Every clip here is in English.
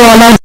Jhunjhunwala.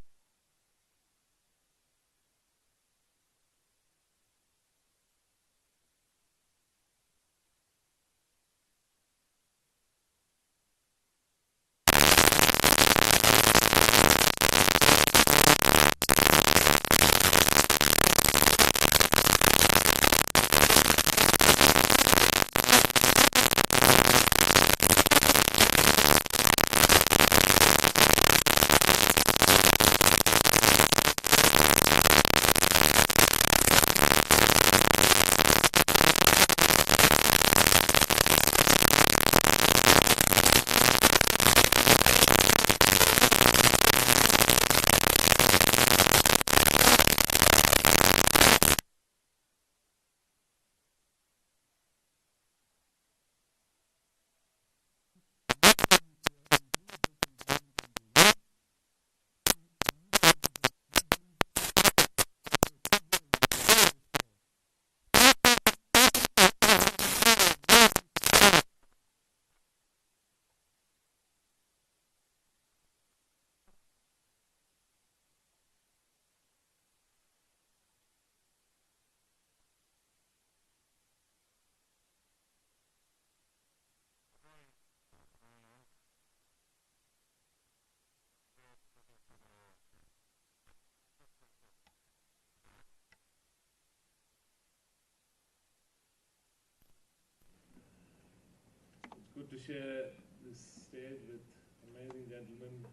Good to share this stage with amazing gentlemen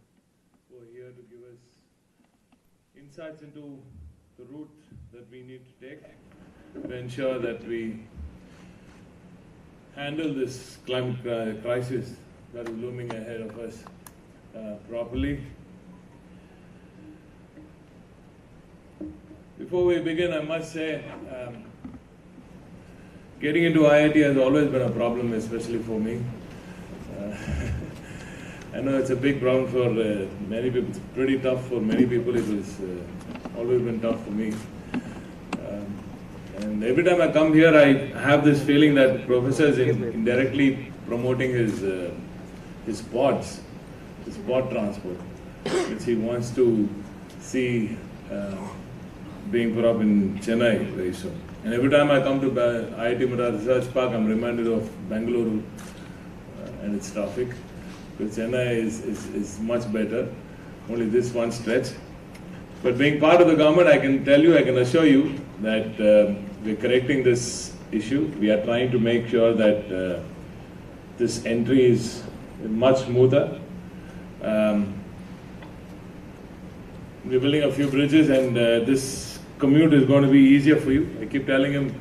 who are here to give us insights into the route that we need to take to ensure that we handle this climate crisis that is looming ahead of us properly. Before we begin, I must say, getting into IIT has always been a problem, especially for me. I know it's a big problem for many people. It's pretty tough for many people. It has always been tough for me. And every time I come here, I have this feeling that the professor is indirectly promoting his pods, his pod transport, which he wants to see being put up in Chennai very soon. And every time I come to IIT Madurai Research Park, I'm reminded of Bengaluru and its traffic. Because Chennai is much better, only this one stretch. But being part of the government, I can tell you, I can assure you that we're correcting this issue. We are trying to make sure that this entry is much smoother. We're building a few bridges, and this commute is going to be easier for you. I keep telling him,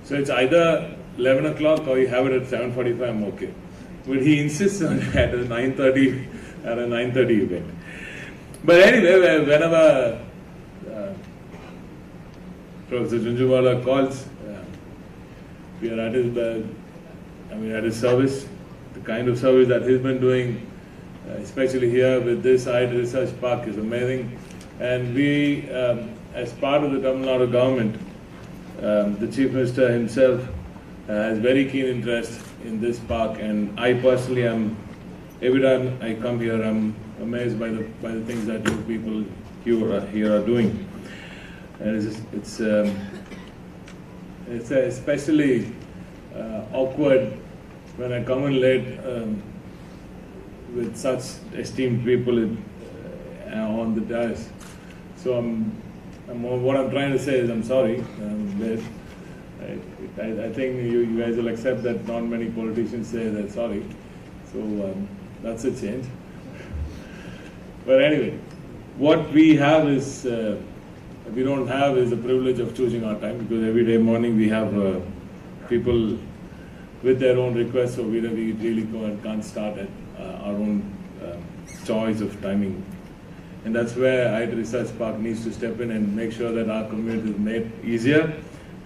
so it's either 11 o'clock or you have it at 7:45, I'm okay. But he insists on at a 9:30 event. But anyway, whenever Professor Jhunjhunwala calls, we are at his service. The kind of service that he's been doing, especially here with this IIT Research Park, is amazing. And we, as part of the Tamil Nadu government, the Chief Minister himself has very keen interest in this park, and I personally am, every time I come here, I'm amazed by the things that you people here are doing. And it's especially awkward when I come in late with such esteemed people on the dais. So what I'm trying to say is I'm sorry. I think you guys will accept that not many politicians say they're sorry. So that's a change. But anyway, what we have is, we don't have is the privilege of choosing our time, because every day morning we have people with their own requests, so we really can't start at our own choice of timing. And that's where IIT Research Park needs to step in and make sure that our community is made easier.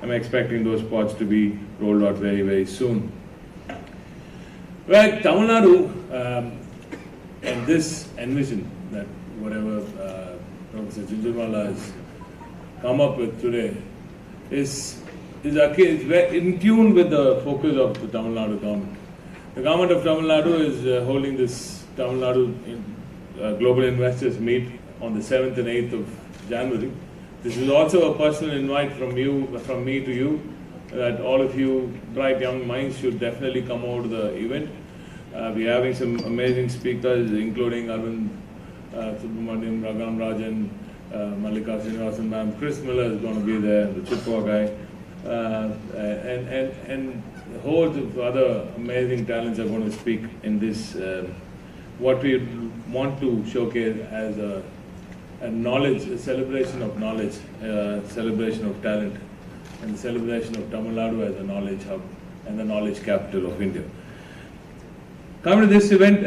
I'm expecting those pods to be rolled out very, very soon. Well, Tamil Nadu and this envision that whatever Professor Jhunjhunwala has come up with today is very in tune with the focus of the Tamil Nadu government. The government of Tamil Nadu is holding this Tamil Nadu Global Investors Meet on the 7th and 8th of January. This is also a personal invite from me to you, that all of you bright young minds should definitely come over to the event. We're having some amazing speakers, including Arvind Subramaniam, Ragam Rajan, Mallika Srinivasan ma'am, Chris Miller is going to be there, the Chippewa guy, and hordes of other amazing talents are going to speak in this, what we want to showcase as a knowledge, a celebration of knowledge, celebration of talent, and the celebration of Tamil Nadu as a knowledge hub and the knowledge capital of India. Coming to this event,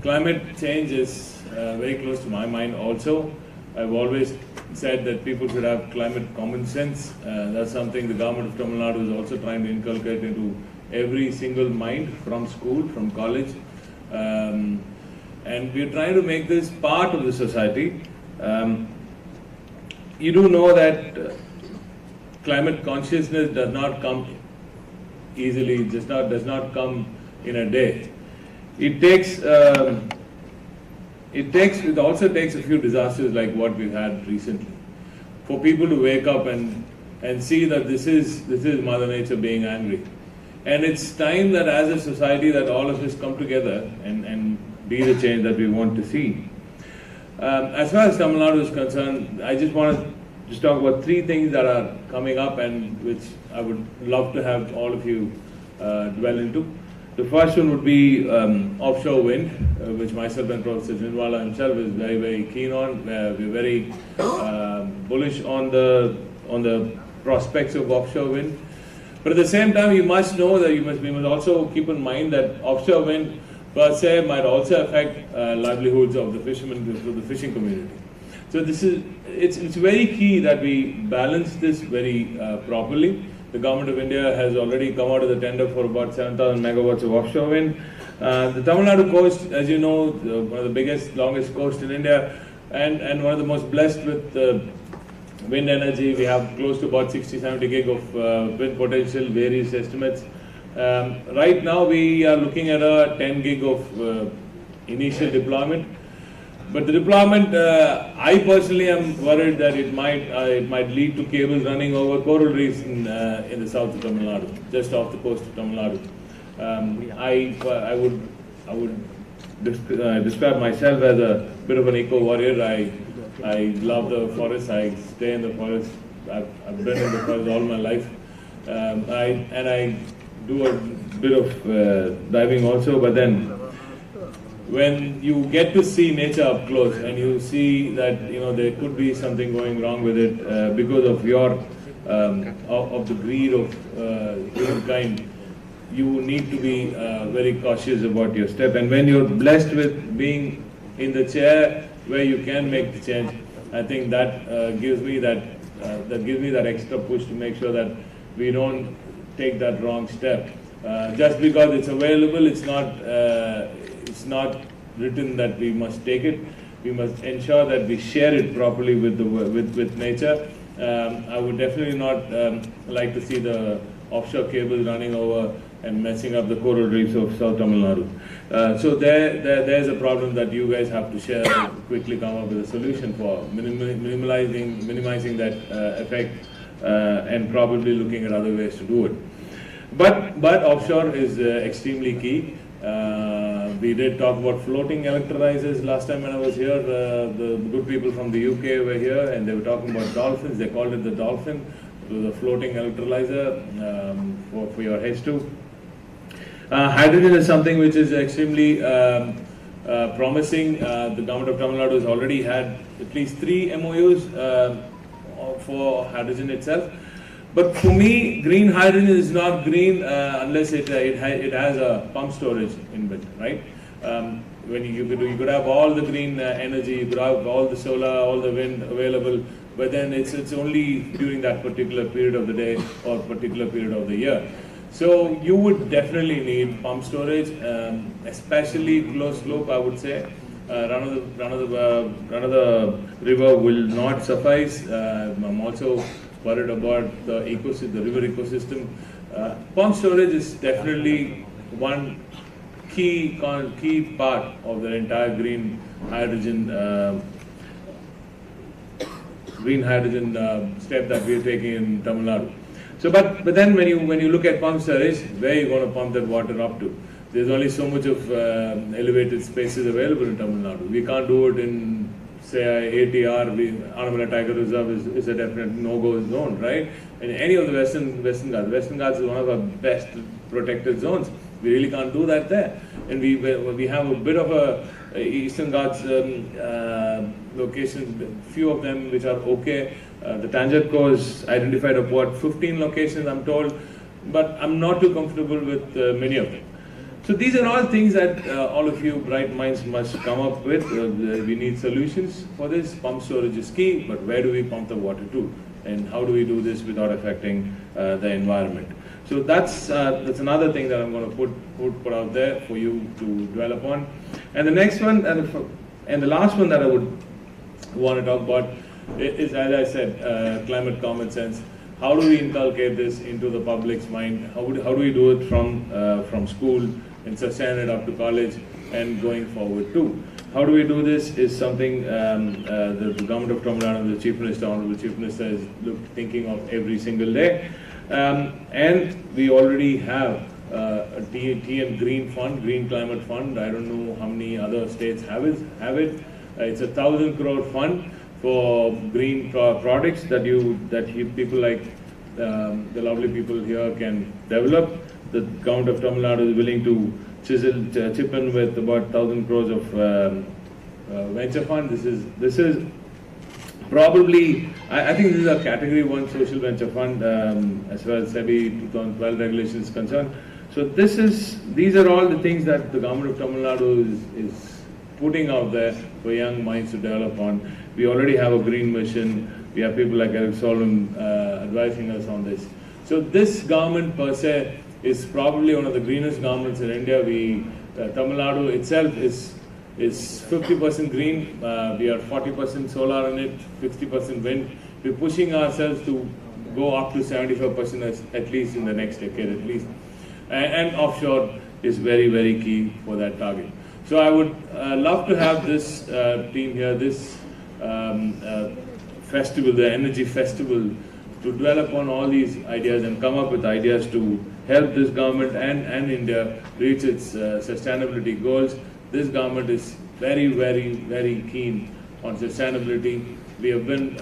climate change is very close to my mind also. I've always said that people should have climate common sense. That's something the government of Tamil Nadu is also trying to inculcate into every single mind, from school, from college. And we're trying to make this part of the society. You do know that climate consciousness does not come easily, does not come in a day. It also takes a few disasters like what we've had recently for people to wake up and see that this is Mother Nature being angry. And it's time that as a society that all of us come together and be the change that we want to see. As far as Tamil Nadu is concerned, I just want to just talk about three things that are coming up and which I would love to have all of you dwell into. The first one would be offshore wind, which myself and Professor Jinwala himself is very, very keen on. We're very bullish on the prospects of offshore wind. But at the same time, you must know that we must also keep in mind that offshore wind per se might also affect livelihoods of the fishermen, of the fishing community. So it's very key that we balance this very properly. The Government of India has already come out of the tender for about 7,000 megawatts of offshore wind. The Tamil Nadu coast, as you know, one of the biggest, longest coast in India, and one of the most blessed with wind energy. We have close to about 60-70 gig of wind potential, various estimates. Right now we are looking at a 10 gig of initial deployment. But the deployment, I personally am worried that it might lead to cables running over coral reefs in the south of Tamil Nadu, just off the coast of Tamil Nadu. I would describe myself as a bit of an eco warrior. I love the forest. I stay in the forest. I've been in the forest all my life. I do a bit of diving also, but then when you get to see nature up close and you see that there could be something going wrong with it because of your of the greed of humankind, you need to be very cautious about your step. And when you're blessed with being in the chair where you can make the change, I think that gives me that extra push to make sure that we don't take that wrong step. Just because it's available, it's not written that we must take it. We must ensure that we share it properly with nature. I would definitely not like to see the offshore cables running over and messing up the coral reefs of South Tamil Nadu. So there's a problem that you guys have to share and quickly come up with a solution for minimizing that effect and probably looking at other ways to do it. But offshore is extremely key. We did talk about floating electrolyzers last time when I was here. The good people from the UK were here and they were talking about dolphins. They called it the dolphin. It was a floating electrolyzer for your H2. Hydrogen is something which is extremely promising. The government of Tamil Nadu has already had at least 3 MOUs for hydrogen itself. But for me, green hydrogen is not green unless it has a pump storage inbuilt, right? When you could have all the green energy, you could have all the solar, all the wind available, but then it's only during that particular period of the day or particular period of the year. So you would definitely need pump storage, especially close slope, I would say. Run of the river will not suffice. I'm also worried about the river ecosystem. Pump storage is definitely one key part of the entire green hydrogen green hydrogen step that we are taking in Tamil Nadu. So, but then when you look at pump storage, where are you going to pump that water up to? There's only so much of elevated spaces available in Tamil Nadu. We can't do it in, say, ATR, Adithanar Tiger Reserve is a definite no-go zone, right? And any of the Western Ghats. Western Ghats is one of our best protected zones. We really can't do that there. And we have a bit of a Eastern Ghats locations, few of them which are okay. The Tanjatco has identified about 15 locations, I'm told, but I'm not too comfortable with many of them. So these are all things that all of you bright minds must come up with. We need solutions for this. Pump storage is key, but where do we pump the water to? And how do we do this without affecting the environment? So that's another thing that I'm going to put out there for you to dwell upon. And the next one, and the last one that I would want to talk about is, as I said, climate common sense. How do we inculcate this into the public's mind? How do we do it from school and sustain it up to college and going forward too? How do we do this is something the government of Tamil Nadu, the Chief Minister, Honorable Chief Minister is thinking of every single day. And we already have a T and Green Fund, Green Climate Fund. I don't know how many other states have it. It's a 1,000 crore fund for green products that people like the lovely people here can develop. The government of Tamil Nadu is willing to chip in with about 1,000 crores of venture fund. This is probably, I think this is a category 1 social venture fund as far as SEBI 2012 regulation is concerned. So these are all the things that the government of Tamil Nadu is putting out there for young minds to develop on. We already have a green mission. We have people like Eric Solomon advising us on this. So this government per se is probably one of the greenest governments in India. Tamil Nadu itself is 50% green. We are 40% solar in it, 60% wind. We're pushing ourselves to go up to 75% at least in the next decade at least. And offshore is very, very key for that target. So I would love to have this team here, this festival, the Energy Festival, to dwell upon all these ideas and come up with ideas to help this government and India reach its sustainability goals. This government is very, very, very keen on sustainability. We have been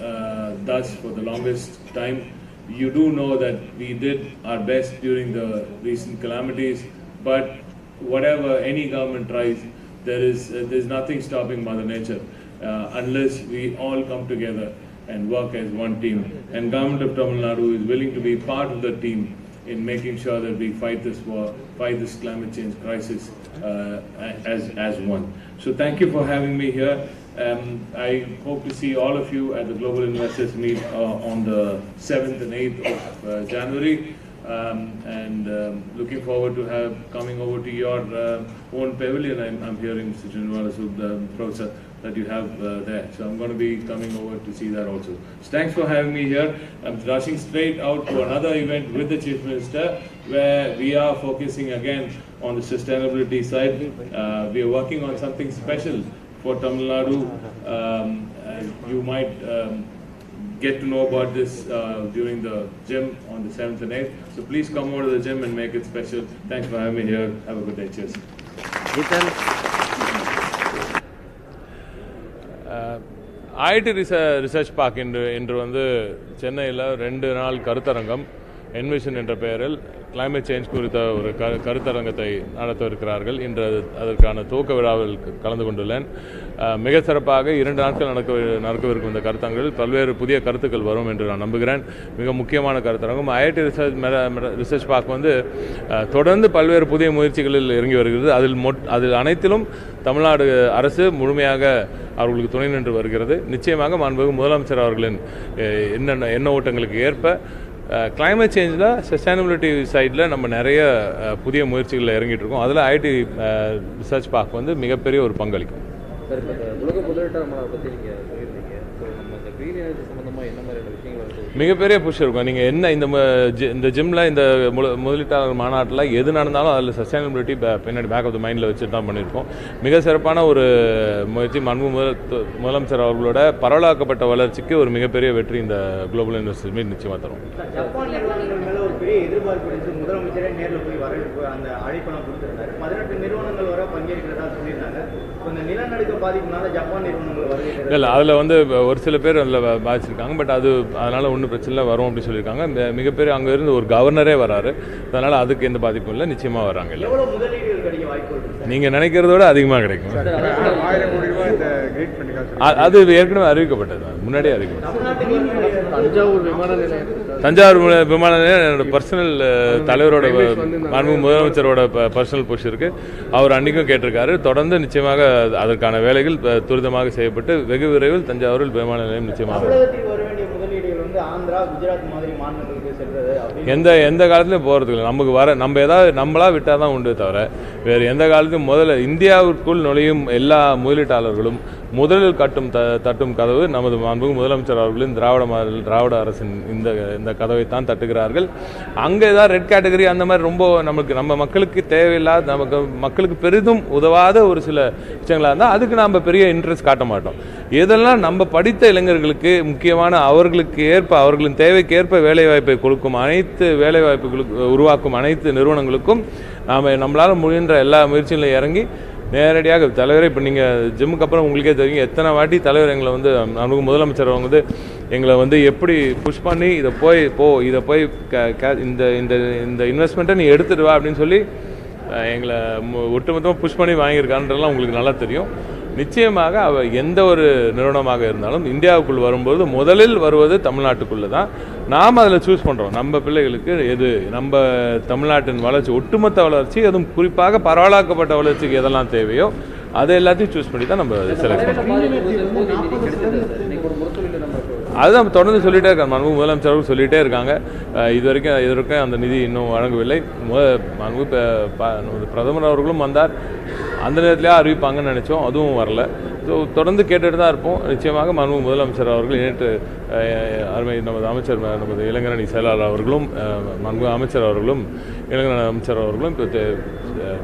thus for the longest time. You do know that we did our best during the recent calamities, but whatever any government tries, there's nothing stopping Mother Nature unless we all come together and work as one team. And government of Tamil Nadu is willing to be part of the team in making sure that we fight this war, fight this climate change crisis as one. So thank you for having me here. I hope to see all of you at the Global Investors Meet on the 7th and 8th of January. Looking forward to coming over to your own pavilion. I'm hearing Mr. Chinwala Sud, Professor, that you have there. So I'm going to be coming over to see that also. So thanks for having me here. I'm rushing straight out to another event with the Chief Minister where we are focusing again on the sustainability side. We are working on something special for Tamil Nadu. You might get to know about this during the gym on the 7th and 8th. So please come over to the gym and make it special. Thanks for having me here. Have a good day. Cheers. IIT research park இன்று வந்து சென்னையில் 2 நாள் கருத்தரங்கம் envision என்ற பெயரில் climate change குறித்த ஒரு கருத்தரங்கத்தை நடத்தவிருக்கிறார்கள். இன்று அதற்கான துவக்க விழாவில் கலந்து கொண்டுள்ளேன். மிக சிறப்பாக 2 நாட்கள் நடக்கவிருக்கும் இந்த கருத்தரங்கில் பல்வேறு புதிய கருத்துக்கள் வரும் என்று நான் நம்புகிறேன். மிக முக்கியமான கருத்தரங்கம். ஐஐடி ரிசர்ச் பார்க் வந்து தொடர்ந்து பல்வேறு புதிய முயற்சிகளில் இறங்கி வருகிறது. அதில் அனைத்திலும் தமிழ்நாடு அரசு முழுமையாக அவர்களுக்கு துணை நின்று வருகிறது. நிச்சயமாக மாண்புமிகு முதலமைச்சர் அவர்களின் எண்ண ஓட்டங்களுக்கு ஏற்ப கிளைமேட் சேஞ்சில் சஸ்டைனபிலிட்டி சைடில் நம்ம நிறைய புதிய முயற்சிகளில் இறங்கிட்டு இருக்கோம். அதில் ஐஐடி ரிசர்ச் பார்க் வந்து மிகப்பெரிய ஒரு பங்களிக்கும். உலக முதலீட்டாளர் பற்றி நீங்கள் சொல்லியிருந்தீங்க. ஸோ நம்ம இந்த க்ரீன் எனர்ஜி சம்மந்தமாக என்ன மாதிரியான விஷயங்கள் மிகப்பெரிய புஷ் இருக்கும். நீங்கள் என்ன இந்த ஜிம்மில் இந்த முதலீட்டாளர் மாநாட்டில் எது நடந்தாலும் அதில் சஸ்டைனபிலிட்டி பின்னாடி பேக் ஆஃப் த மைண்டில் வச்சுட்டு தான் பண்ணியிருக்கோம். மிக சிறப்பான ஒரு முயற்சி. முதலமைச்சர் அவர்களோட பரவலாக்கப்பட்ட வளர்ச்சிக்கு ஒரு மிகப்பெரிய வெற்றி இந்த குளோபல் இன்வெஸ்டர்ஸ் மீட் நிச்சயமாக தரும். ஜப்பான் நிறுவனங்கள் மேலே ஒரு பெரிய எதிர்பார்ப்பு இருந்துச்சு. முதலமைச்சரே நேரில் போய் வரவேற்பு அந்த அழைப்பெல்லாம் கொடுத்துருந்தாரு. 18 நிறுவனங்கள் வர பங்கேற்கிறதா சொல்லியிருந்தாங்க. இந்த நிலநடுக்க பாதிப்புனால ஜப்பான் நிறுவனங்கள் வருகிறது இல்லை, அதில் ஒரு சில பேர் அதில் பாதிச்சிருக்காங்க. பட் அதனால் ஒன்றும் பிரச்சனை இல்லை, வரும் அப்படின்னு சொல்லியிருக்காங்க. மிகப்பெரிய அங்கே இருந்து ஒரு கவர்னரே வராரு. அதனால் அதுக்கு எந்த பாதிப்பும் இல்லை, நிச்சயமாக வராங்க. இல்லை, எவ்வளோ முதலீடுகள் கிடைக்க வாய்ப்பு இருக்கு? நீங்கள் நினைக்கிறதோட அதிகமாக கிடைக்கும். 1000 கோடி ரூபாய் இந்த கிரேட் பண்ணிக்காங்க. அது ஏற்கனவே அறிவிக்கப்பட்டது, முன்னாடியே அறிவிக்கப்பட்டது. தஞ்சாவூர் விமான நிலையம் என்னோட பர்சனல் தலைவரோட முதலமைச்சரோட பர்சனல் புஷ் இருக்குது. அவர் அன்றைக்கும் கேட்டிருக்காரு. தொடர்ந்து நிச்சயமாக அதற்கான வேலைகள் துரிதமாக செய்யப்பட்டு வெகு விரைவில் தஞ்சாவூரில் விமான நிலையம் நிச்சயமாக எந்த காலத்துலையும் போகிறதுக்கு இல்லை. நமக்கு நம்ம ஏதாவது நம்மளா விட்டால் தான் உண்டு தவிர வேறு எந்த காலத்தையும் முதல்ல இந்தியாவிற்குள் நுழையும் எல்லா முதலீட்டாளர்களும் முதலில் தட்டும் கதவு நமது மாண்புமிகு முதலமைச்சர் அவர்களின் திராவிட அரசின் இந்த கதவை தான் தட்டுகிறார்கள். அங்கே ஏதாவது ரெட் கேட்டகரி அந்த மாதிரி ரொம்ப நம்ம மக்களுக்கு தேவையில்லாத மக்களுக்கு பெரிதும் உதவாத ஒரு சில விஷயங்களாக இருந்தால் அதுக்கு நாம் பெரிய இன்ட்ரெஸ்ட் காட்ட மாட்டோம். இதெல்லாம் நம்ம படித்த இளைஞர்களுக்கு முக்கியமான அவர்களின் தேவைக்கு ஏற்ப வேலைவாய்ப்பை கொடுக்கும் அனைத்து வேலைவாய்ப்புகளுக்கு உருவாக்கும் அனைத்து நிறுவனங்களுக்கும் நம்மளால் முயன்ற எல்லா முயற்சியிலும் இறங்கி நேரடியாக தலைவரை இப்போ நீங்கள் ஜிம்முக்கு அப்புறம் உங்களுக்கே தெரியும் எத்தனை வாட்டி தலைவர் எங்களை நமக்கு முதலமைச்சர் எங்களை எப்படி புஷ் பண்ணி இதை போய் இந்த இன்வெஸ்ட்மெண்ட்டை நீ எடுத்துட்டு வா அப்படின்னு சொல்லி எங்களை ஒட்டுமொத்தமாக புஷ் பண்ணி வாங்கியிருக்கான்றலாம் உங்களுக்கு நல்லா தெரியும். நிச்சயமாக எந்த ஒரு நிறுவனமாக இருந்தாலும் இந்தியாவுக்குள் வரும்போது முதலில் வருவது தமிழ்நாட்டுக்குள்ளே தான். நாம் அதில் சூஸ் பண்ணுறோம் நம்ம பிள்ளைகளுக்கு எது நம்ம தமிழ்நாட்டின் வளர்ச்சி, ஒட்டுமொத்த வளர்ச்சி, அதுவும் குறிப்பாக பரவலாக்கப்பட்ட வளர்ச்சிக்கு எதெல்லாம் தேவையோ அதை எல்லாத்தையும் சூஸ் பண்ணி தான் நம்ம செலக்ட் பண்ணுறோம். அதுதான் தொடர்ந்து சொல்லிகிட்டே இருக்காங்க. மாண்புமிகு முதலமைச்சர்கள் சொல்லிகிட்டே இருக்காங்க. இதுவரைக்கும் அந்த நிதி இன்னும் வழங்கவில்லை. பிரதமர் அவர்களும் வந்தார், அந்த நேரத்திலே அறிவிப்பாங்கன்னு நினச்சோம், அதுவும் வரல. ஸோ தொடர்ந்து கேட்டுட்டு தான் இருப்போம். நிச்சயமாக மாண்புமிகு முதலமைச்சர் அவர்கள் நேற்று அருமை நமது இளைஞரணி செயலாளர் அவர்களும் மாண்புமிகு அமைச்சர் அவர்களும் இளைஞரணி அமைச்சர் அவர்களும் இப்போ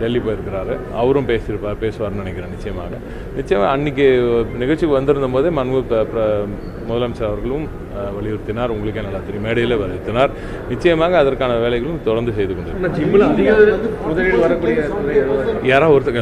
டெல்லி போயிருக்கிறாரு. அவரும் பேசுவார்னு நினைக்கிறேன். நிச்சயமாக அன்றைக்கி நிகழ்ச்சிக்கு வந்திருந்த போதே மாண்புமிகு முதலமைச்சர் அவர்களும் வலியுறுத்தினார். உங்களுக்கே நல்லா தெரியும், மேடையில் வலியுறுத்தினார். நிச்சயமாக அதற்கான வேலைகளும் தொடர்ந்து செய்து கொண்டிருக்கிறார். யாராவது ஒருத்தர்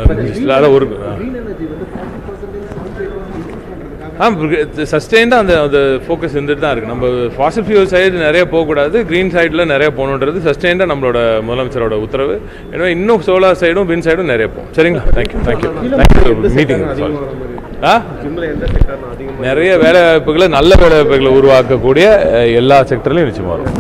சஸ்டெயின்டாக அந்த ஃபோக்கஸ் இருந்துட்டு தான் இருக்குது. நம்ம ஃபாசில் ஃபியூல் சைடு நிறைய போகக்கூடாது, க்ரீன் சைடில் நிறைய போகணுன்றது சஸ்டெயின்டாக நம்மளோட முதலமைச்சரோட உத்தரவு. எனவே இன்னும் சோலார் சைடும் வின் சைடும் நிறைய போகும். சரிங்களா? Thank you meeting. நிறைய வேலைவாய்ப்புகளை நல்ல வேலைவாய்ப்புகளை உருவாக்கக்கூடிய எல்லா செக்டர்லையும் நிச்சயமாக வரும்.